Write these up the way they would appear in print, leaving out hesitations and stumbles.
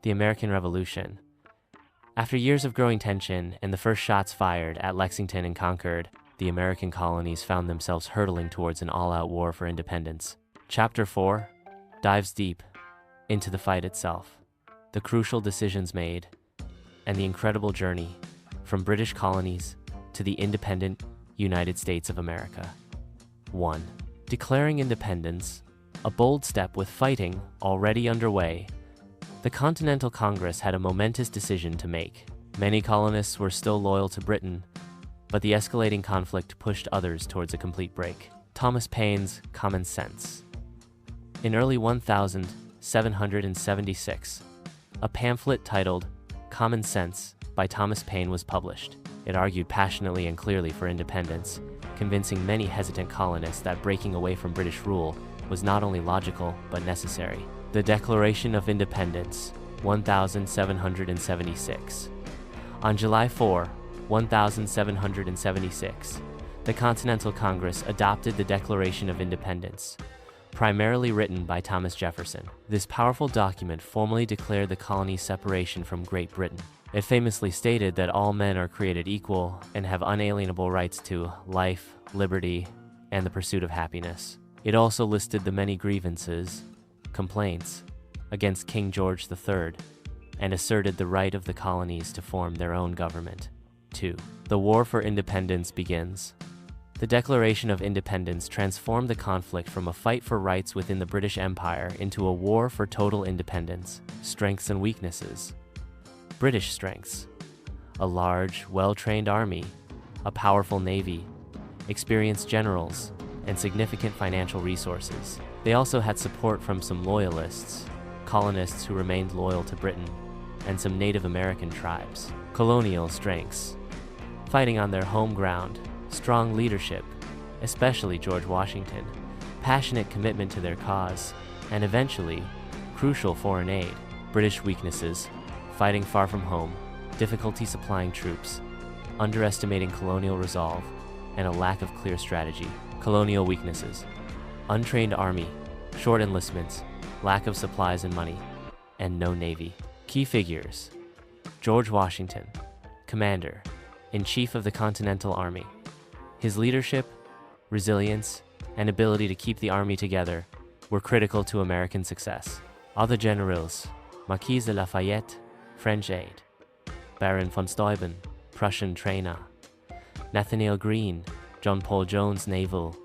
The American Revolution. After years of growing tension and the first shots fired at Lexington and Concord, the American colonies found themselves hurtling towards an all-out war for independence. Chapter 4 dives deep into the fight itself, the crucial decisions made, and the incredible journey from British colonies to the independent United States of America. 1. Declaring independence, a bold step with fighting already underway. The Continental Congress had a momentous decision to make. Many colonists were still loyal to Britain, but the escalating conflict pushed others towards a complete break. Thomas Paine's Common Sense. In early 1776, a pamphlet titled Common Sense by Thomas Paine was published. It argued passionately and clearly for independence, convincing many hesitant colonists that breaking away from British rule was not only logical but necessary. The Declaration of Independence, 1776. On July 4, 1776, the Continental Congress adopted the Declaration of Independence, primarily written by Thomas Jefferson. This powerful document formally declared the colony's separation from Great Britain. It famously stated that all men are created equal and have unalienable rights to life, liberty, and the pursuit of happiness. It also listed the many complaints against King George III, and asserted the right of the colonies to form their own government. 2. The War for Independence begins. The Declaration of Independence transformed the conflict from a fight for rights within the British Empire into a war for total independence. Strengths and weaknesses. British strengths: a large, well-trained army, a powerful navy, experienced generals, and significant financial resources. They also had support from some loyalists, colonists who remained loyal to Britain, and some Native American tribes. Colonial strengths: fighting on their home ground, strong leadership, especially George Washington, passionate commitment to their cause, and eventually, crucial foreign aid. British weaknesses: fighting far from home, difficulty supplying troops, underestimating colonial resolve, and a lack of clear strategy. Colonial weaknesses: untrained army, short enlistments, lack of supplies and money, and no navy. Key figures: George Washington, Commander-in-Chief of the Continental Army. His leadership, resilience, and ability to keep the army together were critical to American success. Other generals: Marquis de Lafayette, French aide; Baron von Steuben, Prussian trainer; Nathanael Greene, John Paul Jones naval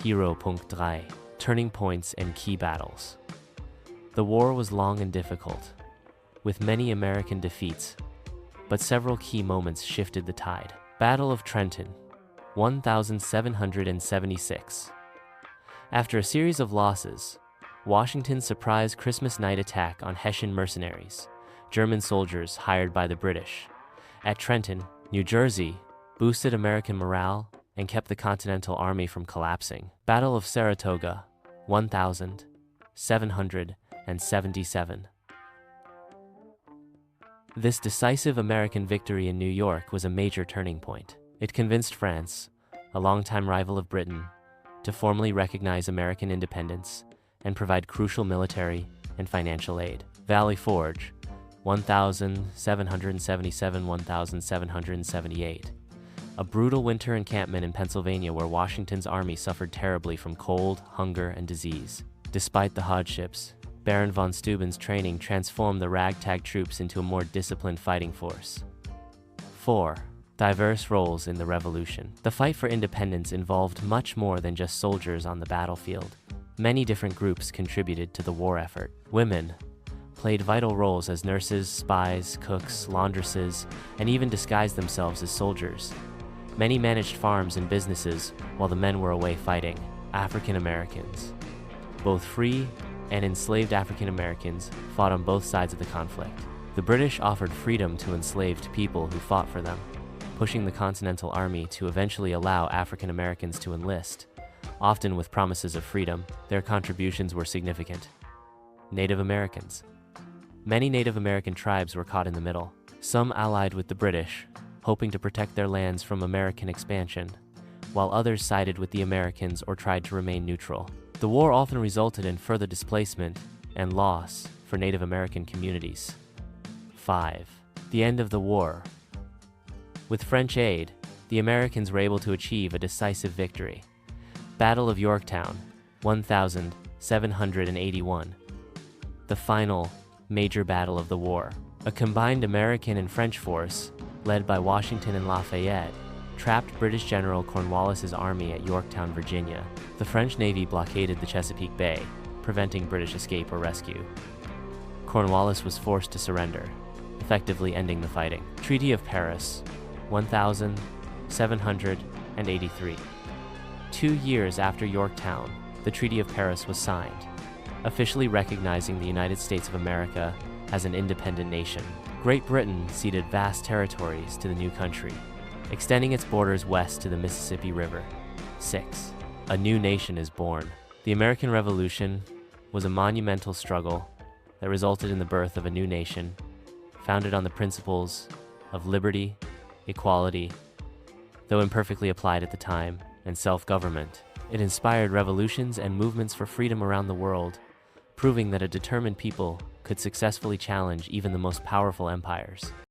hero. 3. Turning points and key battles. The war was long and difficult, with many American defeats, but several key moments shifted the tide. Battle of Trenton, 1776. After a series of losses, Washington's surprise Christmas night attack on Hessian mercenaries, German soldiers hired by the British, at Trenton, New Jersey, boosted American morale and kept the Continental Army from collapsing. Battle of Saratoga, 1777. This decisive American victory in New York was a major turning point. It convinced France, a longtime rival of Britain, to formally recognize American independence and provide crucial military and financial aid. Valley Forge, 1777-1778. A brutal winter encampment in Pennsylvania where Washington's army suffered terribly from cold, hunger, and disease. Despite the hardships, Baron von Steuben's training transformed the ragtag troops into a more disciplined fighting force. 4. Diverse roles in the Revolution. The fight for independence involved much more than just soldiers on the battlefield. Many different groups contributed to the war effort. Women played vital roles as nurses, spies, cooks, laundresses, and even disguised themselves as soldiers. Many managed farms and businesses while the men were away fighting. African Americans. Both free and enslaved African Americans fought on both sides of the conflict. The British offered freedom to enslaved people who fought for them, pushing the Continental Army to eventually allow African Americans to enlist, often with promises of freedom. Their contributions were significant. Native Americans. Many Native American tribes were caught in the middle. Some allied with the British, hoping to protect their lands from American expansion, while others sided with the Americans or tried to remain neutral. The war often resulted in further displacement and loss for Native American communities. 5. The end of the war. With French aid, the Americans were able to achieve a decisive victory. Battle of Yorktown, 1781. The final major battle of the war. A combined American and French force, led by Washington and Lafayette, trapped British General Cornwallis's army at Yorktown, Virginia. The French Navy blockaded the Chesapeake Bay, preventing British escape or rescue. Cornwallis was forced to surrender, effectively ending the fighting. Treaty of Paris, 1783. 2 years after Yorktown, the Treaty of Paris was signed, officially recognizing the United States of America as an independent nation. Great Britain ceded vast territories to the new country, extending its borders west to the Mississippi River. 6. A new nation is born. The American Revolution was a monumental struggle that resulted in the birth of a new nation, founded on the principles of liberty, equality, though imperfectly applied at the time, and self-government. It inspired revolutions and movements for freedom around the world, proving that a determined people could successfully challenge even the most powerful empires.